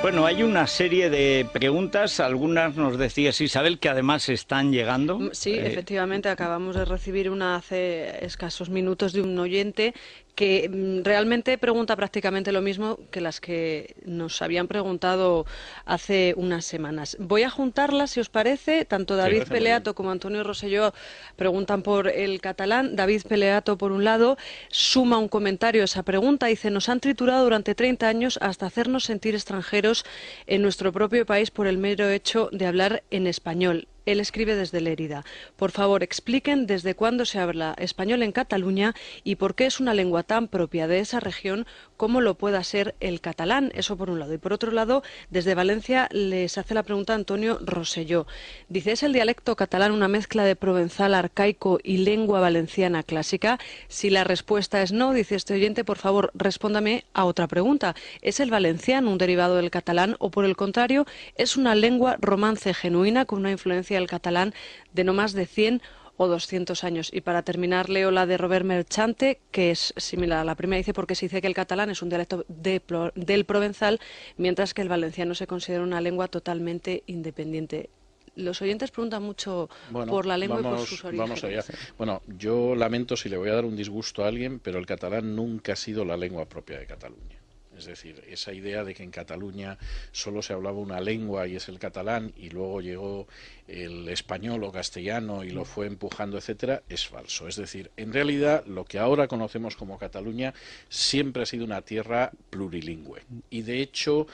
Bueno, hay una serie de preguntas, algunas nos decías Isabel, que además están llegando. Sí, efectivamente, acabamos de recibir una hace escasos minutos de un oyente que realmente pregunta prácticamente lo mismo que las que nos habían preguntado hace unas semanas. Voy a juntarlas, si os parece. Tanto Sí, David parece muy bien. Peleato como Antonio Rosselló preguntan por el catalán. David Peleato, por un lado, suma un comentario a esa pregunta. Dice: nos han triturado durante 30 años hasta hacernos sentir extranjeros en nuestro propio país por el mero hecho de hablar en español. Él escribe desde Lérida. Por favor, expliquen desde cuándo se habla español en Cataluña y por qué es una lengua tan propia de esa región como lo pueda ser el catalán. Eso por un lado. Y por otro lado, desde Valencia les hace la pregunta Antonio Rosselló. Dice: ¿es el dialecto catalán una mezcla de provenzal arcaico y lengua valenciana clásica? Si la respuesta es no, dice este oyente, por favor, respóndame a otra pregunta. ¿Es el valenciano un derivado del catalán o, por el contrario, es una lengua romance genuina con una influencia del catalán de no más de 100 o 200 años? Y para terminar, leo la de Robert Merchante, que es similar a la primera. Dice: porque se dice que el catalán es un dialecto del provenzal, mientras que el valenciano se considera una lengua totalmente independiente. Los oyentes preguntan mucho Bueno, por la lengua y por sus vamos allá. orígenes. Bueno, yo lamento si le voy a dar un disgusto a alguien, pero el catalán nunca ha sido la lengua propia de Cataluña. Es decir, esa idea de que en Cataluña solo se hablaba una lengua y es el catalán y luego llegó el español o castellano y lo fue empujando, etcétera, es falso. Es decir, en realidad lo que ahora conocemos como Cataluña siempre ha sido una tierra plurilingüe. Y de hecho,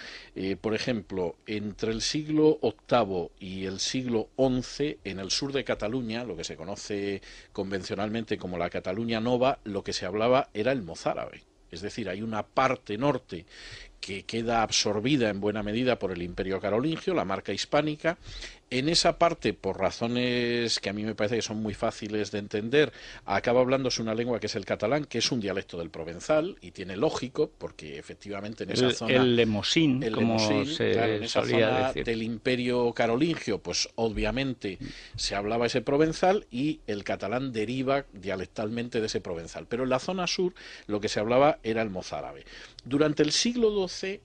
por ejemplo, entre el siglo VIII y el siglo XI, en el sur de Cataluña, lo que se conoce convencionalmente como la Cataluña Nova, lo que se hablaba era el mozárabe. Es decir, hay una parte norte que queda absorbida en buena medida por el Imperio Carolingio, la marca hispánica. En esa parte, por razones que a mí me parece que son muy fáciles de entender, acaba hablándose una lengua que es el catalán, que es un dialecto del provenzal, y tiene lógico, porque efectivamente en esa zona... El lemosín, como claro, se en esa solía zona decir. del Imperio Carolingio, pues obviamente se hablaba ese provenzal y el catalán deriva dialectalmente de ese provenzal. Pero en la zona sur lo que se hablaba era el mozárabe. Durante el siglo XII,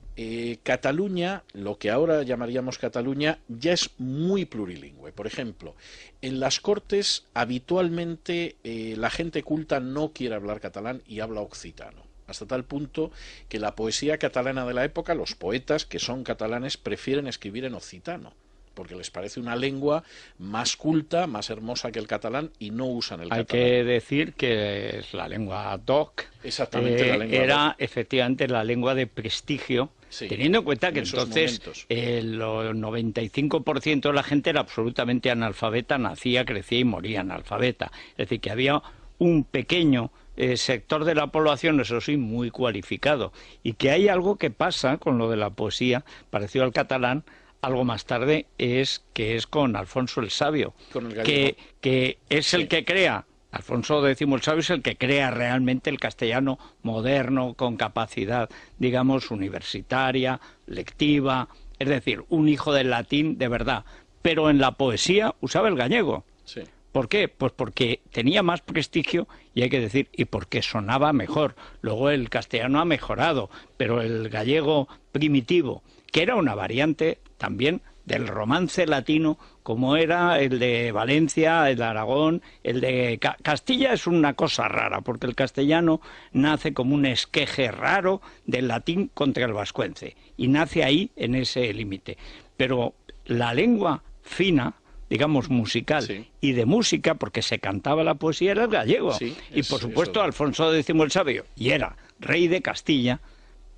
Cataluña, lo que ahora llamaríamos Cataluña, ya es muy plurilingüe. Por ejemplo, en las Cortes habitualmente la gente culta no quiere hablar catalán y habla occitano. Hasta tal punto que la poesía catalana de la época, los poetas que son catalanes prefieren escribir en occitano, porque les parece una lengua más culta, más hermosa que el catalán y no usan el Hay catalán. que decir que es la lengua DOC. Exactamente, la lengua Era DOC. efectivamente la lengua de prestigio, Sí, teniendo en cuenta en que esos entonces momentos. el 95% de la gente era absolutamente analfabeta, nacía, crecía y moría analfabeta. Es decir, que había un pequeño sector de la población, eso sí, muy cualificado. Y que hay algo que pasa con lo de la poesía, parecido al catalán, algo más tarde, es que es con Alfonso el Sabio, Con el gallego. que es Sí. el que crea. Alfonso X el Sabio es el que crea realmente el castellano moderno, con capacidad, digamos, universitaria, lectiva, es decir, un hijo del latín de verdad. Pero en la poesía usaba el gallego. Sí. ¿Por qué? Pues porque tenía más prestigio y hay que decir, y porque sonaba mejor. Luego el castellano ha mejorado, pero el gallego primitivo, que era una variante también del romance latino, como era el de Valencia, el de Aragón, el de Castilla, es una cosa rara, porque el castellano nace como un esqueje raro del latín contra el vascuence, y nace ahí, en ese límite. Pero la lengua fina, digamos, musical, Sí. y de música, porque se cantaba la poesía, era el gallego. Sí, Y por supuesto, eso. Alfonso X el Sabio, y era rey de Castilla,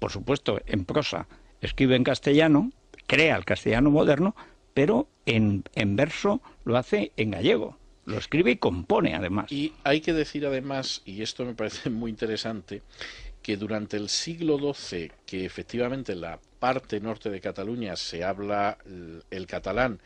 por supuesto, en prosa, escribe en castellano, crea el castellano moderno, pero en verso lo hace en gallego. Lo escribe y compone, además. Y hay que decir además, y esto me parece muy interesante, que durante el siglo XII, que efectivamente en la parte norte de Cataluña se habla el catalán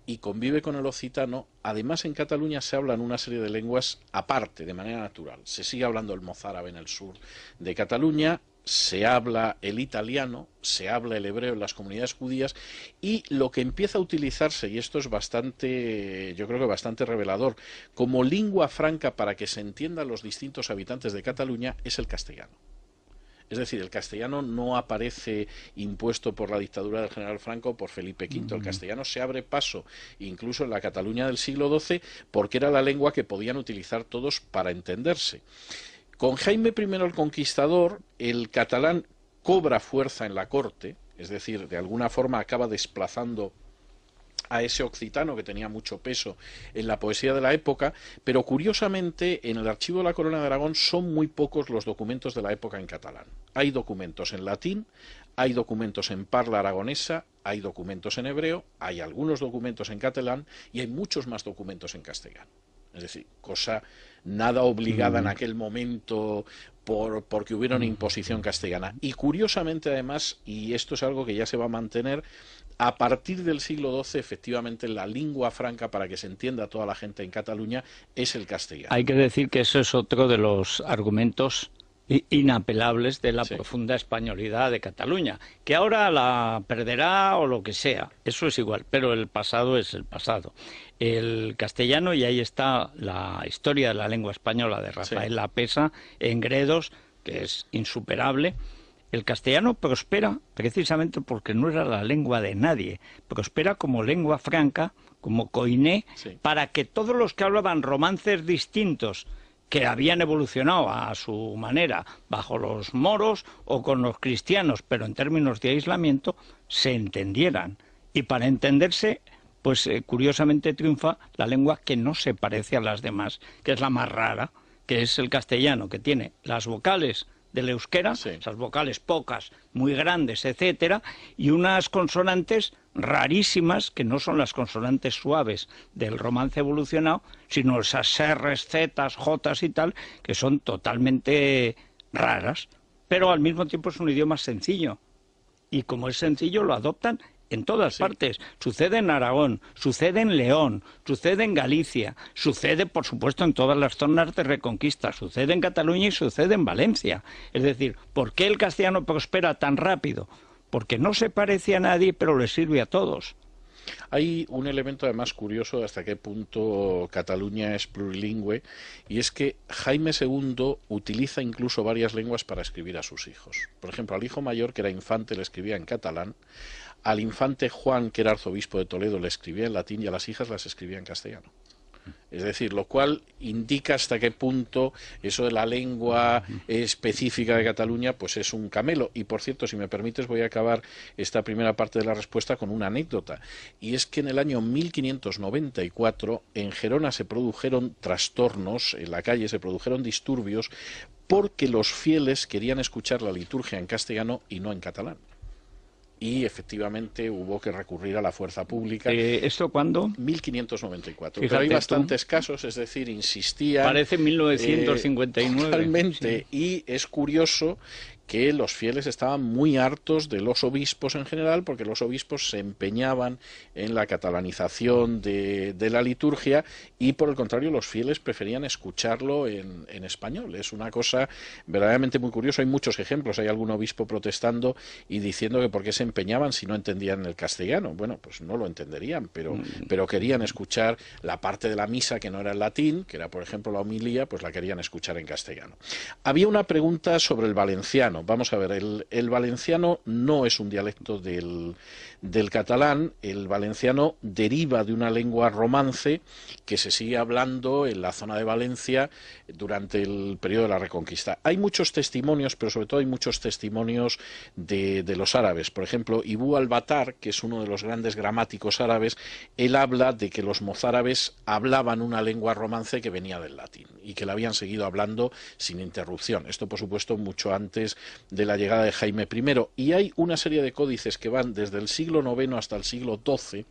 y convive con el occitano, además en Cataluña se hablan una serie de lenguas aparte, de manera natural. Se sigue hablando el mozárabe en el sur de Cataluña, se habla el italiano, se habla el hebreo en las comunidades judías, y lo que empieza a utilizarse, y esto es bastante, yo creo que bastante revelador, como lengua franca para que se entiendan los distintos habitantes de Cataluña, es el castellano. Es decir, el castellano no aparece impuesto por la dictadura del general Franco o por Felipe V. El castellano se abre paso incluso en la Cataluña del siglo XII porque era la lengua que podían utilizar todos para entenderse. Con Jaime I el Conquistador, el catalán cobra fuerza en la corte, es decir, de alguna forma acaba desplazando a ese occitano que tenía mucho peso en la poesía de la época, pero curiosamente en el archivo de la Corona de Aragón son muy pocos los documentos de la época en catalán. Hay documentos en latín, hay documentos en parla aragonesa, hay documentos en hebreo, hay algunos documentos en catalán y hay muchos más documentos en castellano. Es decir, cosa nada obligada en aquel momento porque hubiera una imposición castellana. Y curiosamente además, y esto es algo que ya se va a mantener, a partir del siglo XII, efectivamente, la lengua franca para que se entienda toda la gente en Cataluña es el castellano. Hay que decir que eso es otro de los argumentos inapelables de la profunda españolidad de Cataluña, que ahora la perderá o lo que sea, eso es igual, pero el pasado es el pasado. El castellano, y ahí está la historia de la lengua española de Rafael Lapesa, en Gredos, que es insuperable. El castellano prospera precisamente porque no era la lengua de nadie, prospera como lengua franca, como coiné, para que todos los que hablaban romances distintos, que habían evolucionado a su manera bajo los moros o con los cristianos, pero en términos de aislamiento, se entendieran. Y para entenderse, pues curiosamente triunfa la lengua que no se parece a las demás, que es la más rara, que es el castellano, que tiene las vocales del euskera, esas vocales pocas, muy grandes, etcétera, y unas consonantes rarísimas, que no son las consonantes suaves del romance evolucionado, sino esas R's, Z's, J's y tal, que son totalmente raras, pero al mismo tiempo es un idioma sencillo, y como es sencillo lo adoptan en todas partes. Sucede en Aragón, sucede en León, sucede en Galicia, sucede, por supuesto, en todas las zonas de Reconquista, sucede en Cataluña y sucede en Valencia. Es decir, ¿por qué el castellano prospera tan rápido? Porque no se parece a nadie, pero le sirve a todos. Hay un elemento además curioso de hasta qué punto Cataluña es plurilingüe, y es que Jaime II utiliza incluso varias lenguas para escribir a sus hijos. Por ejemplo, al hijo mayor, que era infante, le escribía en catalán, al infante Juan, que era arzobispo de Toledo, le escribía en latín, y a las hijas las escribía en castellano. Es decir, lo cual indica hasta qué punto eso de la lengua específica de Cataluña pues es un camelo. Y por cierto, si me permites, voy a acabar esta primera parte de la respuesta con una anécdota. Y es que en el año 1594 en Gerona se produjeron trastornos, en la calle se produjeron disturbios, porque los fieles querían escuchar la liturgia en castellano y no en catalán. Y efectivamente hubo que recurrir a la fuerza pública. ¿Esto cuándo? 1594. Fíjate, pero hay bastantes casos, es decir, insistía. Parece 1959. Totalmente. Sí. Y es curioso que los fieles estaban muy hartos de los obispos en general, porque los obispos se empeñaban en la catalanización de la liturgia, y por el contrario los fieles preferían escucharlo en español. Es una cosa verdaderamente muy curiosa. Hay muchos ejemplos. Hay algún obispo protestando y diciendo que por qué se empeñaban si no entendían el castellano. Bueno, pues no lo entenderían, pero querían escuchar la parte de la misa que no era en latín, que era por ejemplo la homilía, pues la querían escuchar en castellano. Había una pregunta sobre el valenciano. Vamos a ver, el valenciano no es un dialecto del catalán. El valenciano deriva de una lengua romance que se sigue hablando en la zona de Valencia durante el periodo de la Reconquista. Hay muchos testimonios, pero sobre todo hay muchos testimonios de los árabes. Por ejemplo, Ibú al-Batar, que es uno de los grandes gramáticos árabes, él habla de que los mozárabes hablaban una lengua romance que venía del latín y que la habían seguido hablando sin interrupción. Esto, por supuesto, mucho antes de la llegada de Jaime I. Y hay una serie de códices que van desde el siglo IX hasta el siglo XII,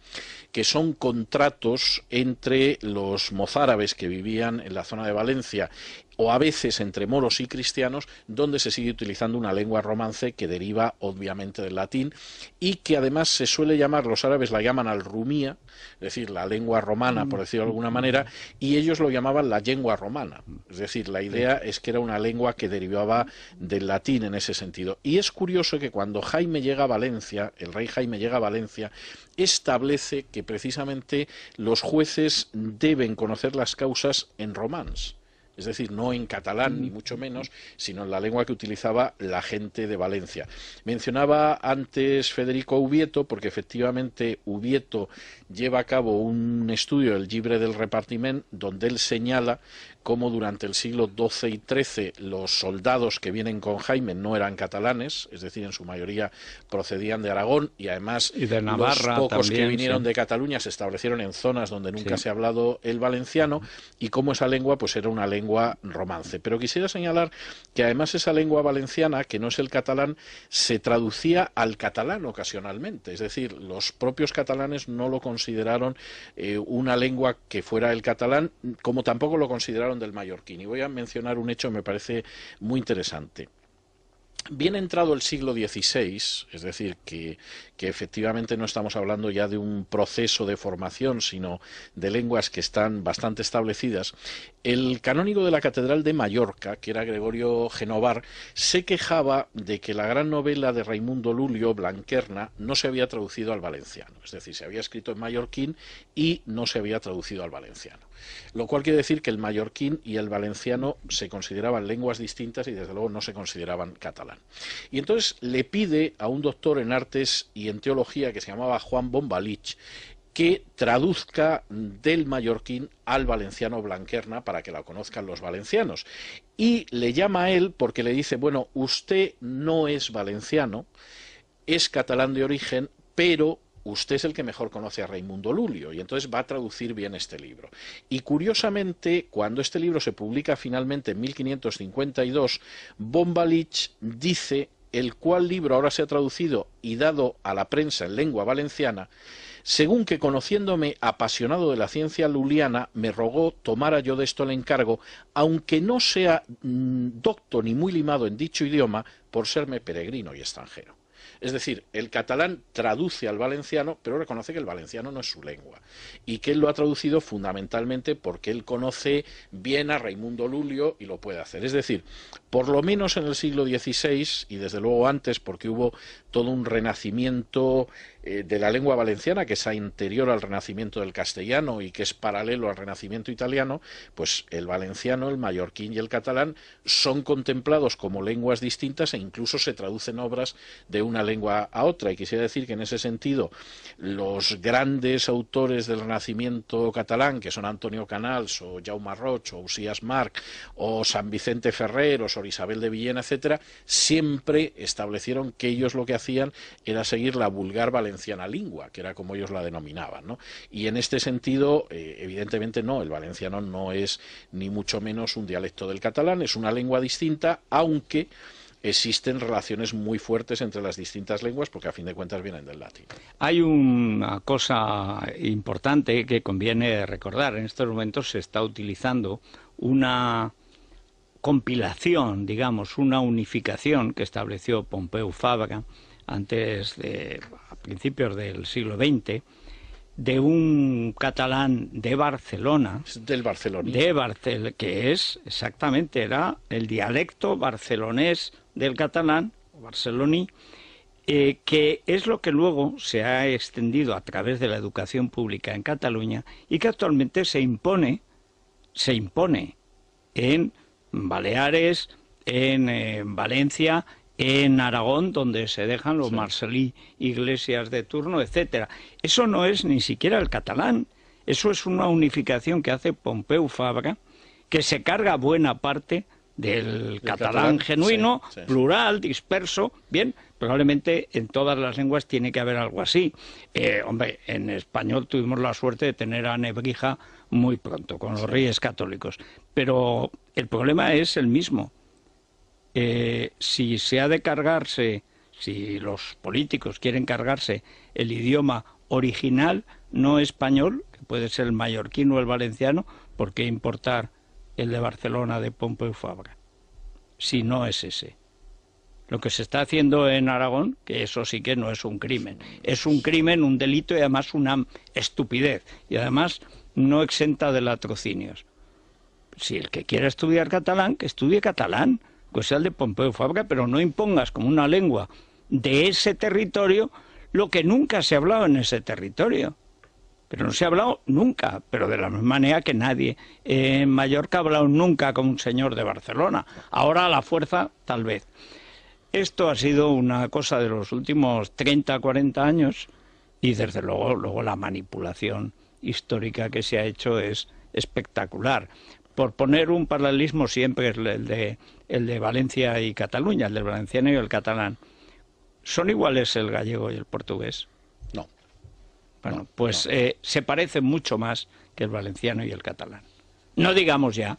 que son contratos entre los mozárabes que vivían en la zona de Valencia, o a veces entre moros y cristianos, donde se sigue utilizando una lengua romance que deriva obviamente del latín, y que además se suele llamar, los árabes la llaman al-rumía, es decir, la lengua romana, por decirlo de alguna manera, y ellos lo llamaban la lengua romana. Es decir, la idea es que era una lengua que derivaba del latín en ese sentido. Y es curioso que cuando Jaime llega a Valencia, el rey Jaime llega a Valencia, establece que precisamente los jueces deben conocer las causas en románs. es decir, no en catalán ni mucho menos, sino en la lengua que utilizaba la gente de Valencia. Mencionaba antes Federico Ubieto, porque efectivamente Ubieto lleva a cabo un estudio, el Llibre del Repartiment, donde él señala cómo durante el siglo XII y XIII los soldados que vienen con Jaime no eran catalanes, es decir, en su mayoría procedían de Aragón, y además y de Navarra, los pocos también, que vinieron sí, de Cataluña se establecieron en zonas donde nunca sí. se ha hablado el valenciano, y cómo esa lengua pues era una lengua romance. Pero quisiera señalar que además esa lengua valenciana, que no es el catalán, se traducía al catalán ocasionalmente, es decir, los propios catalanes no lo consideraron una lengua que fuera el catalán, como tampoco lo consideraron del mallorquín. Y voy a mencionar un hecho que me parece muy interesante. Bien entrado el siglo XVI, es decir, que efectivamente no estamos hablando ya de un proceso de formación, sino de lenguas que están bastante establecidas, el canónigo de la Catedral de Mallorca, que era Gregorio Genovar, se quejaba de que la gran novela de Raimundo Lulio, Blanquerna, no se había traducido al valenciano, es decir, se había escrito en mallorquín y no se había traducido al valenciano. Lo cual quiere decir que el mallorquín y el valenciano se consideraban lenguas distintas y desde luego no se consideraban catalán. Y entonces le pide a un doctor en artes y en teología que se llamaba Juan Bombalich que traduzca del mallorquín al valenciano Blanquerna para que la conozcan los valencianos. Y le llama a él porque le dice, bueno, usted no es valenciano, es catalán de origen, pero usted es el que mejor conoce a Raimundo Lulio, y entonces va a traducir bien este libro. Y curiosamente, cuando este libro se publica finalmente en 1552, Bombalich dice el cual libro ahora se ha traducido y dado a la prensa en lengua valenciana, según que conociéndome apasionado de la ciencia luliana, me rogó tomara yo de esto el encargo, aunque no sea docto ni muy limado en dicho idioma, por serme peregrino y extranjero. Es decir, el catalán traduce al valenciano, pero reconoce que el valenciano no es su lengua y que él lo ha traducido fundamentalmente porque él conoce bien a Raimundo Lulio y lo puede hacer. Es decir, por lo menos en el siglo XVI y desde luego antes, porque hubo todo un renacimiento de la lengua valenciana que es anterior al renacimiento del castellano y que es paralelo al renacimiento italiano, pues el valenciano, el mallorquín y el catalán son contemplados como lenguas distintas e incluso se traducen obras de una lengua a otra. Y quisiera decir que en ese sentido los grandes autores del renacimiento catalán, que son Antonio Canals o Jaume Roig o Usías March o San Vicente Ferrer o Sor Isabel de Villena, etcétera, siempre establecieron que ellos lo que hacían era seguir la vulgar valenciana lingua, que era como ellos la denominaban, ¿no? Y en este sentido, evidentemente no, el valenciano no es ni mucho menos un dialecto del catalán, es una lengua distinta, aunque existen relaciones muy fuertes entre las distintas lenguas porque a fin de cuentas vienen del latín. Hay una cosa importante que conviene recordar. En estos momentos se está utilizando una compilación, digamos, una unificación que estableció Pompeu Fabra a principios del siglo XX, de un catalán de Barcelona, del barcelonismo, que es exactamente, era el dialecto barcelonés del catalán, o barceloní, que es lo que luego se ha extendido a través de la educación pública en Cataluña y que actualmente se impone en Baleares, en Valencia, en Aragón, donde se dejan los Marcelí Iglesias de turno, etcétera. Eso no es ni siquiera el catalán, eso es una unificación que hace Pompeu Fabra, que se carga buena parte del catalán genuino, sí, sí, plural, disperso. Bien, probablemente en todas las lenguas tiene que haber algo así. Hombre, en español tuvimos la suerte de tener a Nebrija muy pronto, con los Reyes Católicos. Pero el problema es el mismo. Si se ha de cargarse, si los políticos quieren cargarse el idioma original, no español, que puede ser el mallorquín o el valenciano, ¿por qué importar el de Barcelona de Pompeu Fabra? Si no es ese. Lo que se está haciendo en Aragón, que eso sí que no es un crimen. Es un crimen, un delito y además una estupidez. Y además no exenta de latrocinios. Si el que quiera estudiar catalán, que estudie catalán, pues sea el de Pompeu Fabra, pero no impongas como una lengua de ese territorio lo que nunca se ha hablado en ese territorio. Pero no se ha hablado nunca, pero de la misma manera que nadie en Mallorca ha hablado nunca con un señor de Barcelona. Ahora a la fuerza, tal vez. Esto ha sido una cosa de los últimos 30, 40 años y desde luego la manipulación histórica que se ha hecho es espectacular. Por poner un paralelismo siempre es el de Valencia y Cataluña, el del valenciano y el catalán. ¿Son iguales el gallego y el portugués? No. Bueno, pues se parecen mucho más que el valenciano y el catalán. No digamos ya